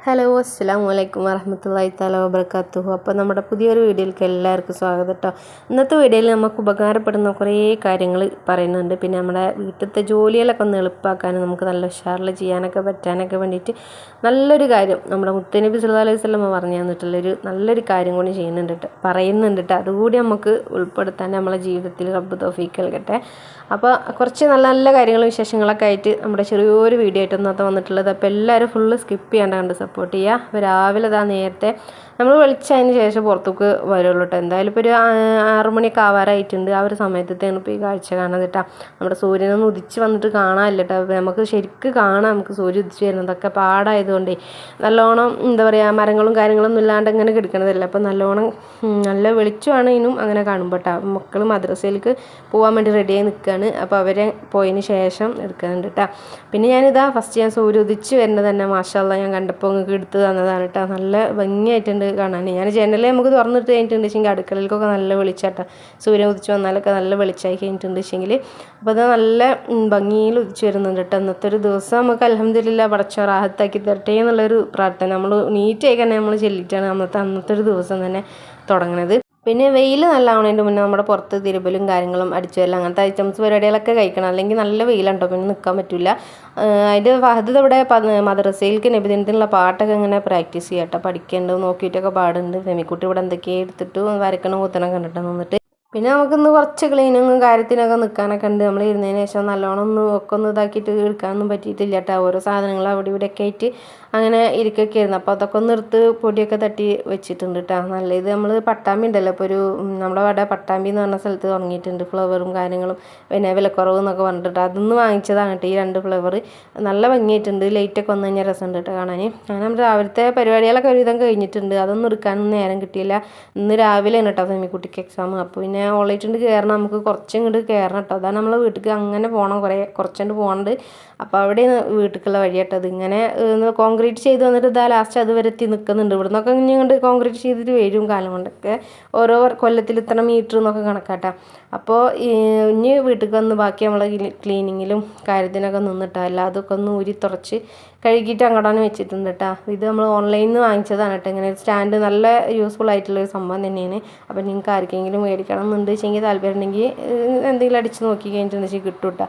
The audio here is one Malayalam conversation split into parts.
ഹലോ അസ്സലാമു അലൈക്കും വറഹ്മത്തുള്ളാഹി തആല വബറകാതുഹു. അപ്പോൾ നമ്മുടെ പുതിയൊരു വീഡിയോയിലേക്ക് എല്ലാവർക്കും സ്വാഗതം കേട്ടോ. ഇന്നത്തെ വീഡിയോയിൽ നമുക്ക് ഉപകാരപ്പെടുന്ന കുറേ കാര്യങ്ങൾ പറയുന്നുണ്ട്. പിന്നെ നമ്മുടെ വീട്ടിലത്തെ ജോലികളൊക്കെ ഒന്ന് എളുപ്പമാക്കാൻ നമുക്ക് നല്ല ഉഷാറിൽ ചെയ്യാനൊക്കെ പറ്റാനൊക്കെ വേണ്ടിയിട്ട് നല്ലൊരു കാര്യം നമ്മുടെ മുത്തുനബി സല്ലല്ലാഹു അലൈഹി വസല്ലം പറഞ്ഞു തന്നിട്ടുള്ളൊരു നല്ലൊരു കാര്യം കൂടി പറയുന്നുണ്ട് കേട്ടോ. അതുകൂടി നമുക്ക് ഉൾപ്പെടുത്താൻ നമ്മളെ ജീവിതത്തിൽ റബ്ബ് തൗഫീഖ് നൽകട്ടെ. അപ്പോൾ കുറച്ച് നല്ല നല്ല കാര്യങ്ങളും വിശേഷങ്ങളൊക്കെ ആയിട്ട് നമ്മുടെ ചെറിയൊരു വീഡിയോ ആയിട്ട് ഇന്നത്തെ വന്നിട്ടുള്ളത്. അപ്പോൾ എല്ലാവരും ഫുള്ള് സ്കിപ്പ് ചെയ്യാണ്ട് കണ്ട് സപ്പോർട്ട് ചെയ്യുക. അപ്പോൾ രാവിലെ നേരത്തെ നമ്മൾ വിളിച്ചതിന് ശേഷം പുറത്തേക്ക് വരുള്ളൂ കേട്ടോ. എന്തായാലും ഇപ്പോൾ ഒരു 6 മണിയൊക്കെ ആവാറായിട്ടുണ്ട്. ആ ഒരു സമയത്തേക്കാണ് ഇപ്പോൾ ഈ കാഴ്ച കാണുന്നത് കേട്ടോ. നമ്മുടെ സൂര്യനൊന്ന് ഉദിച്ച് വന്നിട്ട് കാണാനില്ല കേട്ടോ. നമുക്ക് ശരിക്കും കാണാം, നമുക്ക് സൂര്യൻ ഉദിച്ച് വരുന്നതൊക്കെ പാടായതുകൊണ്ടേ നല്ലോണം എന്താ പറയുക, മരങ്ങളും കാര്യങ്ങളൊന്നും ഇല്ലാണ്ട് ഇങ്ങനെ കിടക്കണതല്ല. അപ്പോൾ നല്ലോണം നല്ല വെളിച്ചമാണ് ഇതിനും അങ്ങനെ കാണുമ്പോൾ കേട്ടോ. മക്കൾ മദ്രസയിലേക്ക് പോകാൻ വേണ്ടി റെഡിയായി നിൽക്കുകയാണ്. അപ്പോൾ അവരെ പോയതിന് ശേഷം എടുക്കുന്നുണ്ട് കേട്ടോ. പിന്നെ ഞാനിതാ ഫസ്റ്റ് ഞാൻ സൂര്യ ഉദിച്ച് വരുന്നത് തന്നെ മാഷാഅല്ലാഹ് ഞാൻ കണ്ടപ്പോൾ നിങ്ങൾക്ക് എടുത്ത് തന്നതാണ് കേട്ടോ. നല്ല ഭംഗിയായിട്ടുണ്ട് കാണാൻ. ഞാൻ ജനലേ നമുക്ക് തുറന്നിട്ട് കഴിഞ്ഞിട്ടുണ്ട് വെച്ചെങ്കിൽ അടുക്കളയിലേക്കൊക്കെ നല്ല വെളിച്ചാട്ടോ. സൂര്യൻ ഉദിച്ച് വന്നാലൊക്കെ നല്ല വെളിച്ചമായി കഴിഞ്ഞിട്ടുണ്ട് വെച്ചെങ്കിൽ. അപ്പോൾ അത് നല്ല ഭംഗിയിൽ ഉദിച്ച് വരുന്നുണ്ട് കേട്ടോ. ഇന്നത്തെ ഒരു ദിവസം നമുക്ക് അൽഹംദുലില്ലാഹ് പടച്ചോൻ റാഹത്താക്കി തരട്ടെ എന്നുള്ളൊരു പ്രാർത്ഥന നമ്മൾ നീറ്റായി തന്നെ നമ്മൾ ചെല്ലിയിട്ടാണ് അന്നത്തെ ഒരു ദിവസം തന്നെ തുടങ്ങുന്നത്. പിന്നെ വെയിൽ നല്ല ആവണതിൻ്റെ മുന്നേ നമ്മുടെ പുറത്ത് തിരുമ്പലും കാര്യങ്ങളും അടിച്ചുവരലും അങ്ങനത്തെ ഐറ്റംസ് പരിപാടികളൊക്കെ കഴിക്കണം. അല്ലെങ്കിൽ നല്ല വെയിലുണ്ടോ പിന്നെ നിൽക്കാൻ പറ്റില്ല. അതിൻ്റെ ഫഹദ് ഇവിടെ മദ്രസയിലേക്ക് നബിദിനത്തിനുള്ള പാട്ടൊക്കെ ഇങ്ങനെ പ്രാക്ടീസ് ചെയ്യാം കേട്ടോ. പഠിക്കേണ്ടത് നോക്കിയിട്ടൊക്കെ പാടുണ്ട്. ഫെമിക്കുട്ടി ഇവിടെ എന്തൊക്കെയോ എടുത്തിട്ട് വരക്കണം കൂത്തണം കണ്ടിട്ട് നിന്നിട്ട്. പിന്നെ നമുക്കിന്ന് കുറച്ച് ക്ലീനിങ്ങും കാര്യത്തിനൊക്കെ നിൽക്കാനൊക്കെ ഉണ്ട്. നമ്മൾ ഇരുന്നതിന് ശേഷം നല്ലോണം ഒന്ന് ഇതാക്കിയിട്ട് എടുക്കാനൊന്നും പറ്റിയിട്ടില്ല കേട്ടോ. ഓരോ സാധനങ്ങൾ അവിടെ ഇവിടെയൊക്കെ ആയിട്ട് അങ്ങനെ ഇരിക്കൊക്കെ ആയിരുന്നു. അപ്പോൾ അതൊക്കെ ഒന്ന് എടുത്ത് പൊടിയൊക്കെ തട്ടി വെച്ചിട്ടുണ്ട് കേട്ടോ. നല്ല ഇത് നമ്മൾ പട്ടാമ്പി ഉണ്ടല്ലോ, ഇപ്പോൾ നമ്മുടെ അവിടെ പട്ടാമ്പി എന്ന് പറഞ്ഞ സ്ഥലത്ത് തുടങ്ങിയിട്ടുണ്ട് ഫ്ലവറും കാര്യങ്ങളും പിന്നെ വിലക്കുറവ് എന്നൊക്കെ പറഞ്ഞിട്ട്. അതൊന്ന് വാങ്ങിച്ചതാണ് കേട്ടോ ഈ 2 ഫ്ലവർ. നല്ല ഭംഗിയായിട്ടുണ്ട്. ലൈറ്റൊക്കെ വന്നു കഴിഞ്ഞാൽ രസമുണ്ട് കേട്ടോ കാണാൻ. അങ്ങനെ നമ്മുടെ രാവിലത്തെ പരിപാടികളൊക്കെ ഒരുവിധം കഴിഞ്ഞിട്ടുണ്ട്. അതൊന്നും എടുക്കാനൊന്നും നേരം കിട്ടിയില്ല. ഇന്ന് രാവിലെയാണ് കേട്ടോ ഫെമിക്കുട്ടിക്ക് എക്സാം. അപ്പോൾ പിന്നെ ഓൺലൈറ്റ് കയറണം, നമുക്ക് കുറച്ചും ഇങ്ങോട്ട് കയറണം കേട്ടോ. അതാണ് നമ്മൾ വീട്ടിലേക്ക് അങ്ങനെ പോകണം, കുറച്ചുകൊണ്ട് പോകണ്ട്. അപ്പോൾ അവിടെ വീട്ടിലേക്കുള്ള വഴി കേട്ടോ. അതിങ്ങനെ കോൺക്രീറ്റ് ചെയ്ത് വന്നിട്ട് ഇതാ ലാസ്റ്റ് അതുവരെ എത്തി നിൽക്കുന്നുണ്ട്. ഇവിടെ നിന്നൊക്കെ ഇങ്ങോട്ട് കോൺക്രീറ്റ് ചെയ്തിട്ട് വരും കാലം കൊണ്ടൊക്കെ. ഓരോ കൊല്ലത്തിൽ ഇത്ര മീറ്റർ എന്നൊക്കെ കണക്കാട്ടാം. അപ്പോൾ ഇനി വീട്ടിലേക്ക് വന്ന് ബാക്കി നമ്മൾ ക്ലീനിങ്ങിലും കാര്യത്തിനൊക്കെ നിന്നിട്ടാ അതൊക്കെ ഒന്ന് ഊരി തുറച്ച് കഴുകിയിട്ട് അങ്ങോട്ടാണ് വെച്ചിട്ടുണ്ട് കേട്ടോ. ഇത് നമ്മൾ ഓൺലൈനിൽ നിന്ന് വാങ്ങിച്ചതാണ് കേട്ടോ. ഇങ്ങനെ സ്റ്റാൻഡ് നല്ല യൂസ്ഫുൾ ആയിട്ടുള്ളൊരു സംഭവം തന്നെയാണ്. അപ്പോൾ നിങ്ങൾക്ക് ആർക്കെങ്കിലും മേടിക്കണം എന്നുണ്ട് വെച്ചെങ്കിൽ താല്പര്യം ഉണ്ടെങ്കിൽ എന്തെങ്കിലും അടിച്ച് നോക്കി കഴിഞ്ഞിട്ടുണ്ടെങ്കിൽ കിട്ടും കേട്ടോ.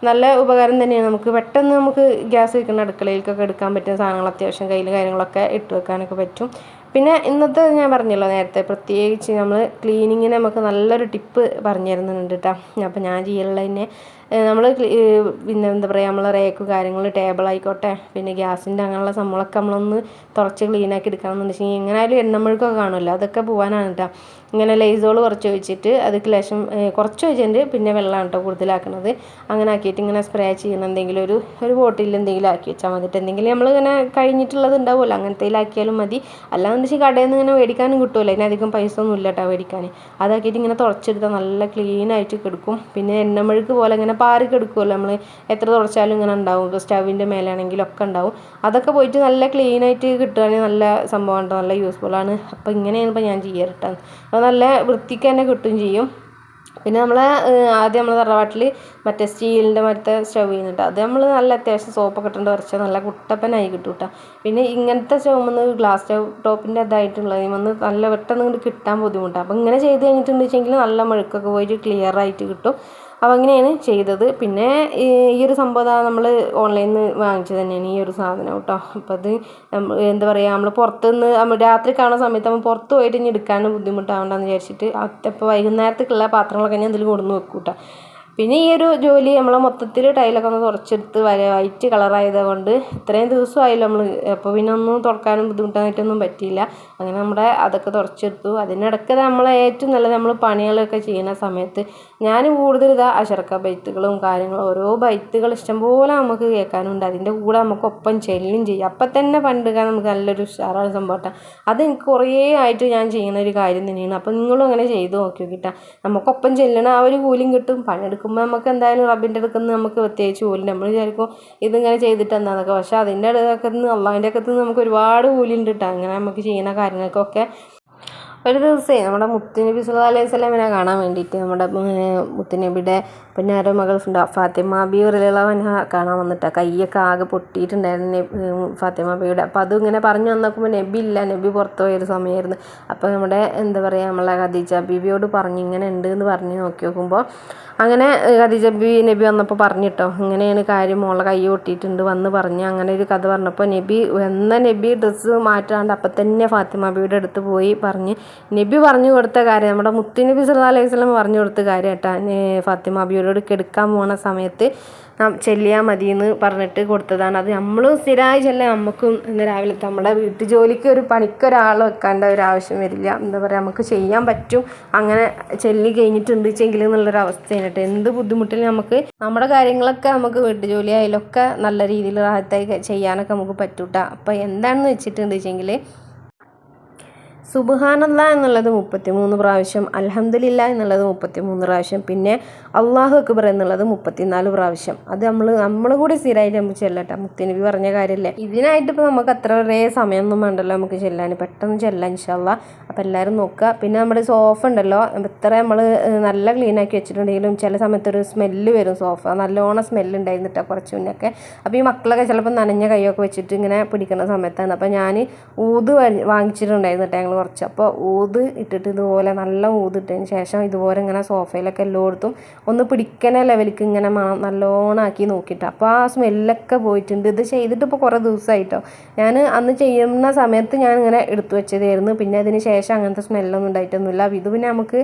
നല്ല ഉപകാരം തന്നെയാണ്. നമുക്ക് പെട്ടെന്ന് നമുക്ക് ഗ്യാസ് വയ്ക്കുന്ന അടുക്കളയിലേക്കൊക്കെ എടുക്കാൻ പറ്റുന്ന സാധനങ്ങൾ അത്യാവശ്യം കയ്യിൽ കാര്യങ്ങളൊക്കെ ഇട്ട് വെക്കാനൊക്കെ പറ്റും. പിന്നെ ഇന്നത്തെ ഞാൻ പറഞ്ഞല്ലോ നേരത്തെ, പ്രത്യേകിച്ച് നമ്മൾ ക്ലീനിങ്ങിന് നമുക്ക് നല്ലൊരു ടിപ്പ് പറഞ്ഞു തരുന്നുണ്ട് കേട്ടോ. അപ്പോൾ ഞാൻ ചെയ്യലുള്ളതിനെ നമ്മൾ പിന്നെ എന്താ പറയുക, നമ്മൾ റേക്ക് കാര്യങ്ങൾ ടേബിൾ ആയിക്കോട്ടെ പിന്നെ ഗ്യാസിൻ്റെ അങ്ങനെയുള്ള സംഭവങ്ങളൊക്കെ നമ്മളൊന്ന് തുറച്ച് ക്ലീനാക്കി എടുക്കാമെന്നുണ്ടെങ്കിൽ എങ്ങനെയായാലും എണ്ണമെഴുക്കൊക്കെ കാണുമല്ലോ, അതൊക്കെ പോകാനാണ് കേട്ടോ. ഇങ്ങനെ ലൈസോൾ കുറച്ച് ഒഴിച്ചിട്ട് അതിക്ക് ലേശം കുറച്ച് ഒഴിച്ചിട്ടുണ്ട്. പിന്നെ വെള്ളമാണ് കേട്ടോ കൂടുതലാക്കുന്നത്. അങ്ങനെ ആക്കിയിട്ട് ഇങ്ങനെ സ്പ്രേ ചെയ്യുന്ന എന്തെങ്കിലും ഒരു ബോട്ടിൽ എന്തെങ്കിലും ആക്കി വെച്ചാൽ മതിട്ട്. എന്തെങ്കിലും നമ്മളിങ്ങനെ കഴിഞ്ഞിട്ടുള്ളത് ഉണ്ടാവുമല്ലോ അങ്ങനത്തേലാക്കിയാലും മതി. അല്ലാന്ന് വെച്ചാൽ കടയിൽ നിന്ന് ഇങ്ങനെ മേടിക്കാനും കിട്ടുമല്ലോ, അതിനധികം പൈസ ഒന്നും ഇല്ല കേട്ടോ മേടിക്കാൻ. അതാക്കിയിട്ട് ഇങ്ങനെ തുടച്ചെടുത്താൽ നല്ല ക്ലീനായിട്ട് കിടക്കും. പിന്നെ എണ്ണമെഴുക്ക് പോലെ ഇങ്ങനെ പാറി കിടക്കുമല്ലോ, നമ്മൾ എത്ര തുടച്ചാലും ഇങ്ങനെ ഉണ്ടാവും. ഇപ്പോൾ സ്റ്റവിൻ്റെ മേലാണെങ്കിലും ഒക്കെ ഉണ്ടാവും. അതൊക്കെ പോയിട്ട് നല്ല ക്ലീനായിട്ട് കിട്ടുകയാണെങ്കിൽ നല്ല സംഭവമാണ് കേട്ടോ, നല്ല യൂസ്ഫുള്ളാണ്. അപ്പോൾ ഇങ്ങനെയാണ് ഇപ്പോൾ ഞാൻ ചെയ്യാറ് കേട്ടോ. അപ്പോൾ നല്ല വൃത്തിക്ക് തന്നെ കിട്ടുകയും ചെയ്യും. പിന്നെ ആദ്യം നമ്മൾ തറവാട്ടിൽ മറ്റേ സ്റ്റീലിൻ്റെ മറ്റേ സ്റ്റവ് ചെയ്യുന്നുണ്ട്. അത് നമ്മൾ നല്ല അത്യാവശ്യം സോപ്പൊക്കെ ഇട്ടുകൊണ്ട് കുറച്ച് നല്ല കുട്ടപ്പനായി കിട്ടും കേട്ടോ. പിന്നെ ഇങ്ങനത്തെ സ്റ്റവ് ഗ്ലാസ് സ്റ്റവ് ടോപ്പിൻ്റെ ഇതായിട്ടുള്ളത് നല്ല പെട്ടെന്ന് ഇങ്ങോട്ട് കിട്ടാൻ ബുദ്ധിമുട്ടാണ്. അപ്പോൾ ഇങ്ങനെ ചെയ്ത് കഴിഞ്ഞിട്ടുണ്ടെങ്കിൽ നല്ല മെഴുക്കൊക്കെ പോയിട്ട് ക്ലിയർ ആയിട്ട് കിട്ടും. അപ്പോൾ അങ്ങനെയാണ് ചെയ്തത്. പിന്നെ ഈ ഒരു സംഭവം നമ്മൾ ഓൺലൈനിൽ നിന്ന് വാങ്ങിച്ചത് തന്നെയാണ് ഈ ഒരു സാധനം കേട്ടോ. അപ്പോൾ അത് എന്താ പറയുക, നമ്മൾ പുറത്തുനിന്ന് രാത്രി കാണുന്ന സമയത്ത് നമ്മൾ പുറത്ത് പോയിട്ട് ഇനി എടുക്കാനും ബുദ്ധിമുട്ടാവണ്ടെന്ന് വിചാരിച്ചിട്ട് അപ്പോൾ വൈകുന്നേരത്തേക്കുള്ള പാത്രങ്ങളൊക്കെ ഞാൻ ഇതിൽ കൊണ്ടുവന്ന് വെക്കും കേട്ടോ. പിന്നെ ഈ ഒരു ജോലി നമ്മളെ മൊത്തത്തിൽ ടൈലൊക്കെ ഒന്ന് തുടച്ചെടുത്ത് വൈറ്റ് കളറായത് കൊണ്ട് ഇത്രയും ദിവസമായില്ല നമ്മൾ. അപ്പോൾ പിന്നെ ഒന്നും തുറക്കാനും ബുദ്ധിമുട്ടായിട്ടൊന്നും പറ്റിയില്ല. അങ്ങനെ നമ്മുടെ അതൊക്കെ തുടച്ചെടുത്തു. അതിനിടയ്ക്ക് നമ്മളെ ഏറ്റവും നല്ലത് നമ്മൾ പണികളൊക്കെ ചെയ്യുന്ന സമയത്ത് ഞാൻ കൂടുതൽ അശർക്ക ബൈത്തുകളും കാര്യങ്ങളും ഓരോ ബൈത്തുകൾ ഇഷ്ടംപോലെ നമുക്ക് കേൾക്കാനുണ്ട്. അതിൻ്റെ കൂടെ നമുക്ക് ഒപ്പം ചെല്ലും ചെയ്യും. അപ്പം തന്നെ പണ്ടെടുക്കാൻ നമുക്ക് നല്ലൊരു ഉഷാറാണ് സംഭവം. അത് എനിക്ക് കുറേ ആയിട്ട് ഞാൻ ചെയ്യുന്ന ഒരു കാര്യം തന്നെയാണ്. അപ്പോൾ നിങ്ങളും അങ്ങനെ ചെയ്ത് നോക്കി നോക്കിയിട്ടാ. നമുക്കൊപ്പം ചെല്ലണം, ആ ഒരു കൂലിയും കിട്ടും. പണിയെടുക്കുമ്പോൾ നമുക്ക് എന്തായാലും റബ്ബിൻ്റെ അടുക്കുന്ന നമുക്ക് പ്രത്യേകിച്ച് കൂലി. നമ്മൾ വിചാരിക്കും ഇതിങ്ങനെ ചെയ്തിട്ട് എന്താണെന്നൊക്കെ. പക്ഷേ അതിൻ്റെ അടുക്കത്ത് അള്ളാഹിൻ്റെ അടുക്കത്ത് നമുക്ക് ഒരുപാട് കൂലി ഉണ്ട് കേട്ടോ. അങ്ങനെ നമുക്ക് ചെയ്യുന്ന കാര്യങ്ങൾക്കൊക്കെ. ഒരു ദിവസമേ നമ്മുടെ മുത്തുനബി സല്ലല്ലാഹു അലൈഹി വസല്ലമയെ കാണാൻ വേണ്ടിയിട്ട് നമ്മുടെ മുത്തുനബിയുടെ പിന്നെ ആരോ മകൾ ഫാത്തിമ ബീറിലുള്ളവൻ കാണാൻ വന്നിട്ടാ കൈയൊക്കെ ആകെ പൊട്ടിയിട്ടുണ്ടായിരുന്നു ഫാത്തിമ ബിയുടെ. അപ്പോൾ അതും ഇങ്ങനെ പറഞ്ഞു വന്നോക്കുമ്പോൾ നബി ഇല്ല, നബി പുറത്ത് പോയൊരു സമയമായിരുന്നു. അപ്പോൾ നമ്മുടെ എന്താ പറയുക നമ്മളെ ഖദീജ ബീവിയോട് പറഞ്ഞു ഇങ്ങനെ ഉണ്ട് എന്ന് പറഞ്ഞ് നോക്കി നോക്കുമ്പോൾ അങ്ങനെ ഖദീജ നബി വന്നപ്പോൾ പറഞ്ഞിട്ടോ ഇങ്ങനെയാണ് കാര്യം, മോളെ കൈ പൊട്ടിയിട്ടുണ്ട് വന്ന് പറഞ്ഞ് അങ്ങനെ ഒരു കഥ പറഞ്ഞപ്പോൾ നബി ഡ്രസ്സ് മാറ്റാണ്ട് അപ്പം തന്നെ ഫാത്തിമ ബീയുടെ അടുത്ത് പോയി പറഞ്ഞ് നബി പറഞ്ഞു കൊടുത്ത കാര്യം, നമ്മുടെ മുത്ത് നബി സല്ലല്ലാഹു അലൈഹി വസല്ലം പറഞ്ഞു കൊടുത്ത കാര്യം കേട്ടോ. ഫാത്തിമ ബീയോട് കെടുക്കാൻ പോണ സമയത്ത് ചെല്ലിയാൽ മതി എന്ന് പറഞ്ഞിട്ട് കൊടുത്തതാണ്. അത് നമ്മൾ സ്ഥിരമായി ചെല്ലാൻ നമുക്കും ഇന്ന് രാവിലെ നമ്മുടെ വീട്ടു ജോലിക്ക് ഒരു പണിക്കൊരാൾ വെക്കേണ്ട ഒരു ആവശ്യം വരില്ല. എന്താ പറയുക, നമുക്ക് ചെയ്യാൻ പറ്റും. അങ്ങനെ ചെല്ലി കഴിഞ്ഞിട്ടുണ്ട് വെച്ചെങ്കിൽ എന്നുള്ളൊരു അവസ്ഥയാണ് കേട്ടോ. എന്ത് ബുദ്ധിമുട്ടിലും നമുക്ക് നമ്മുടെ കാര്യങ്ങളൊക്കെ നമുക്ക് വീട്ടു ജോലി ആയാലൊക്കെ നല്ല രീതിയിൽ റാഹത്തായി ചെയ്യാനൊക്കെ നമുക്ക് പറ്റൂട്ടാ. അപ്പോൾ എന്താണെന്ന് വെച്ചിട്ടുണ്ട് വെച്ചെങ്കിൽ സുബ്ഹാനല്ലാഹ് എന്നുള്ളത് 33 പ്രാവശ്യം, അൽഹംദുലില്ലാഹ് എന്നുള്ളത് 33 പ്രാവശ്യം, പിന്നെ അല്ലാഹു അക്ബർ എന്നുള്ളത് 34 പ്രാവശ്യം. അത് നമ്മൾ കൂടി സ്ഥിരമായിട്ട് നമുക്ക് ചെല്ലട്ടെ. മുത്തുനബി പറഞ്ഞ കാര്യമല്ലേ. ഇതിനായിട്ട് ഇപ്പോൾ നമുക്ക് അത്ര ഒരേ സമയമൊന്നും വേണ്ടല്ലോ നമുക്ക് ചെല്ലാൻ, പെട്ടെന്ന് ചെല്ലാം ഇൻഷാ അല്ലാഹ്. അപ്പോൾ എല്ലാവരും നോക്കുക. പിന്നെ നമ്മുടെ സോഫ ഉണ്ടല്ലോ, എത്ര നമ്മൾ നല്ല ക്ലീനാക്കി വെച്ചിട്ടുണ്ടെങ്കിലും ചില സമയത്ത് ഒരു സ്മെല്ല് വരും. സോഫ നല്ലോണം സ്മെല്ല് ഉണ്ടായിരുന്നിട്ടാ കുറച്ച് മുന്നൊക്കെ. അപ്പോൾ ഈ മക്കളൊക്കെ ചിലപ്പോൾ നനഞ്ഞ കൈയൊക്കെ വെച്ചിട്ട് ഇങ്ങനെ പിടിക്കുന്ന സമയത്താണ്. അപ്പോൾ ഞാൻ ഊത് വാങ്ങിച്ചിട്ടുണ്ടായിരുന്നു കേട്ടോ ഞങ്ങൾ കുറച്ച്. അപ്പോൾ ഊത് ഇട്ടിട്ട് ഇതുപോലെ നല്ല ഊതിട്ടതിന് ശേഷം ഇതുപോലെ ഇങ്ങനെ സോഫയിലൊക്കെ എല്ലായിടത്തും ഒന്ന് പിടിക്കണ ലെവലിക്ക് ഇങ്ങനെ നല്ലോണം ആക്കി നോക്കിയിട്ട് അപ്പോൾ ആ സ്മെല്ലൊക്കെ പോയിട്ടുണ്ട്. ഇത് ചെയ്തിട്ട് ഇപ്പോൾ കുറേ ദിവസമായിട്ടോ. ഞാൻ അന്ന് ചെയ്യുന്ന സമയത്ത് ഞാൻ ഇങ്ങനെ എടുത്തു വെച്ചതായിരുന്നു. പിന്നെ അതിന് ശേഷം അങ്ങനത്തെ സ്മെല്ലൊന്നും ഉണ്ടായിട്ടൊന്നുമില്ല. ഇത് പിന്നെ നമുക്ക്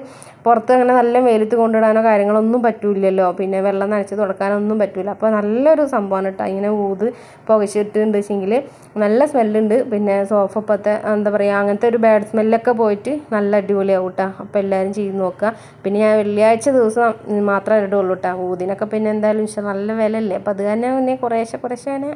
പുറത്ത് അങ്ങനെ നല്ല വെയിലത്ത് കൊണ്ടിടാനോ കാര്യങ്ങളൊന്നും പറ്റൂലല്ലോ. പിന്നെ വെള്ളം നനച്ച് തുടക്കാനൊന്നും പറ്റില്ല. അപ്പോൾ നല്ലൊരു സംഭവമാണ് കേട്ടോ. ഇങ്ങനെ ഊത് പുകച്ചിട്ടുണ്ട് വെച്ചെങ്കിൽ നല്ല സ്മെല്ലുണ്ട്. പിന്നെ സോഫ ഇപ്പോഴത്തെ എന്താ പറയുക അങ്ങനത്തെ ഒരു ബാഡ് സ്മെല്ലൊക്കെ പോയിട്ട് നല്ല അടിപൊളിയാവും കേട്ടോ. അപ്പോൾ എല്ലാവരും ചെയ്ത് നോക്കുക. പിന്നെ ഞാൻ വെള്ളിയാഴ്ച ദിവസം മാത്രമേ ഇടുള്ളൂ കേട്ടോ. ഊതിനൊക്കെ പിന്നെ എന്തായാലും നല്ല വിലയല്ലേ. അപ്പോൾ അത് തന്നെ പിന്നെ കുറേശ്ശെ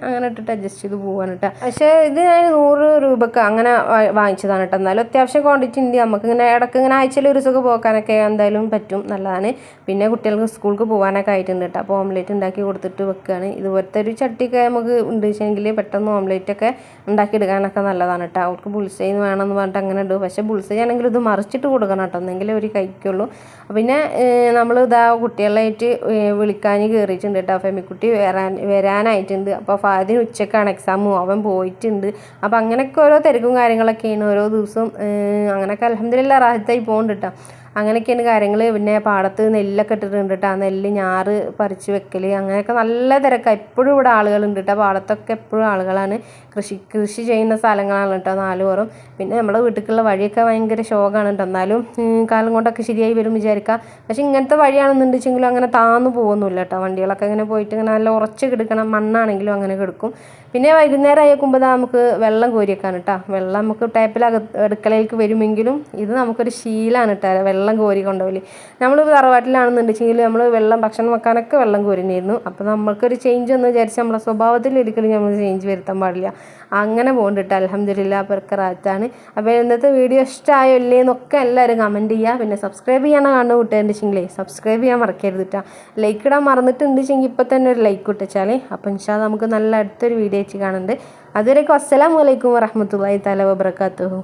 അങ്ങനെ ഇട്ടിട്ട് അഡ്ജസ്റ്റ് ചെയ്ത് പോവാണ് കേട്ടോ. പക്ഷേ ഇത് ഞാൻ 100 രൂപക്ക് അങ്ങനെ വാങ്ങിച്ചതാണ് കേട്ടോ. എന്നാലും അത്യാവശ്യം ക്വാണ്ടിറ്റി ഉണ്ട്. നമുക്ക് ഇങ്ങനെ ഇടയ്ക്ക് ഇങ്ങനെ ആഴ്ചയിൽ ഒരു ദിവസമൊക്കെ പോക്കാനൊക്കെ എന്തായാലും പറ്റും, നല്ലതാണ്. പിന്നെ കുട്ടികൾക്ക് സ്കൂൾക്ക് പോകാനൊക്കെ ആയിട്ടുണ്ട് കേട്ടോ. അപ്പോൾ ഓംലേറ്റ് ഉണ്ടാക്കി കൊടുത്തിട്ട് വെക്കുകയാണ്. ഇതുപോലത്തെ ഒരു ചട്ടിയൊക്കെ നമുക്ക് ഉണ്ട് വെച്ചെങ്കിൽ പെട്ടെന്ന് ഓംലേറ്റൊക്കെ ഉണ്ടാക്കിയെടുക്കാനൊക്കെ നല്ലതാണ് കേട്ടോ. അവർക്ക് ബുൾസൈന്ന് വേണമെന്ന് പറഞ്ഞിട്ട് അങ്ങനെ ഇടും. പക്ഷേ ബുൾസൈ ആണെങ്കിൽ ഇത് മറിച്ചിട്ട് കൊടുക്കണം കേട്ടോ, എന്നെങ്കിലേ ഒരു കഴിക്കുള്ളൂ. പിന്നെ നമ്മൾ കുട്ടികളായിട്ട് വിളിക്കാൻ കയറിയിട്ടുണ്ട് കേട്ടോ. ഫെമിക്കുട്ടി വരാനായിട്ടുണ്ട്. അപ്പോൾ ഫാദിന് ഉച്ചക്കാണ് എക്സാമും, അവൻ പോയിട്ടുണ്ട്. അപ്പോൾ അങ്ങനെയൊക്കെ ഓരോ തിരക്കും കാര്യങ്ങളൊക്കെയാണ് ഓരോ ദിവസവും. അങ്ങനെയൊക്കെ അൽഹംദുലില്ലാഹ് റാഹത്തായി പോകുന്നുണ്ട് കേട്ടോ. അങ്ങനെയൊക്കെയാണ് കാര്യങ്ങൾ. പിന്നെ പാടത്ത് നെല്ലൊക്കെ ഇട്ടിട്ടുണ്ട് കേട്ടോ. ആ നെല്ല് ഞാറ് പറിച്ച് വെക്കൽ അങ്ങനെയൊക്കെ നല്ല തിരക്കാണ്. എപ്പോഴും ഇവിടെ ആളുകളുണ്ട് കേട്ടോ. പാടത്തൊക്കെ എപ്പോഴും ആളുകളാണ്. കൃഷി ചെയ്യുന്ന സ്ഥലങ്ങളാണ് കേട്ടോ 4 പുറം. പിന്നെ നമ്മുടെ വീട്ടിലേക്കുള്ള വഴിയൊക്കെ ഭയങ്കര ശോകമാണ് കേട്ടോ. എന്നാലും കാലം കൊണ്ടൊക്കെ ശരിയായി വരും വിചാരിക്കാം. പക്ഷേ ഇങ്ങനത്തെ വഴിയാണെന്നുണ്ടെച്ചെങ്കിലും അങ്ങനെ താന്നു പോകുന്നില്ല കേട്ടോ. വണ്ടികളൊക്കെ ഇങ്ങനെ പോയിട്ട് ഇങ്ങനെ നല്ല ഉറച്ച് കിടക്കണം, മണ്ണാണെങ്കിലും അങ്ങനെ കിടക്കും. പിന്നെ വൈകുന്നേരം ആയേക്കുമ്പോൾ നമുക്ക് വെള്ളം കോരിയേക്കാൻ കേട്ടോ. വെള്ളം നമുക്ക് അടുക്കളയിലേക്ക് വരുമെങ്കിലും ഇത് നമുക്കൊരു ശീലമാണ് കേട്ടോ, വെള്ളം കോരി കൊണ്ടുപോകല്. നമ്മൾ തറവാട്ടിലാണെന്നുണ്ടെച്ചെങ്കിൽ നമ്മൾ ഭക്ഷണം വെക്കാനൊക്കെ വെള്ളം കോരിനായിരുന്നു. അപ്പോൾ നമുക്കൊരു ചേഞ്ച് എന്ന് വിചാരിച്ച് നമ്മളെ സ്വഭാവത്തിൽ ഒരിക്കലും നമ്മൾ ചേഞ്ച് വരുത്താൻ പാടില്ല. അങ്ങനെ പോകുന്നുണ്ട് കേട്ടോ. അൽഹംദുലില്ലാഹ് ബർക്കറാത്താണ്. അപ്പോൾ ഇന്നത്തെ വീഡിയോ ഇഷ്ടമായോ ഇല്ലേ എന്നൊക്കെ എല്ലാവരും കമൻറ്റ് ചെയ്യുക. പിന്നെ സബ്സ്ക്രൈബ് ചെയ്യാൻ കാണുന്ന കൂട്ടുകാരുണ്ടെങ്കിൽ സബ്സ്ക്രൈബ് ചെയ്യാൻ മറക്കരുത് കേട്ടോ. ലൈക്ക് ഇടാൻ മറന്നിട്ടുണ്ടെങ്കിൽ ഇപ്പോൾ തന്നെ ഒരു ലൈക്ക് ഇട്ടാൽ. അപ്പോൾ ഇൻഷാ അല്ലാഹ് നമുക്ക് നല്ല അടുത്തൊരു വീഡിയോ കാണുന്നുണ്ട്. അതുവരേക്കും അസ്സലാമു അലൈക്കും വറഹ്മത്തുള്ളാഹി തആല വബറകാതുഹു.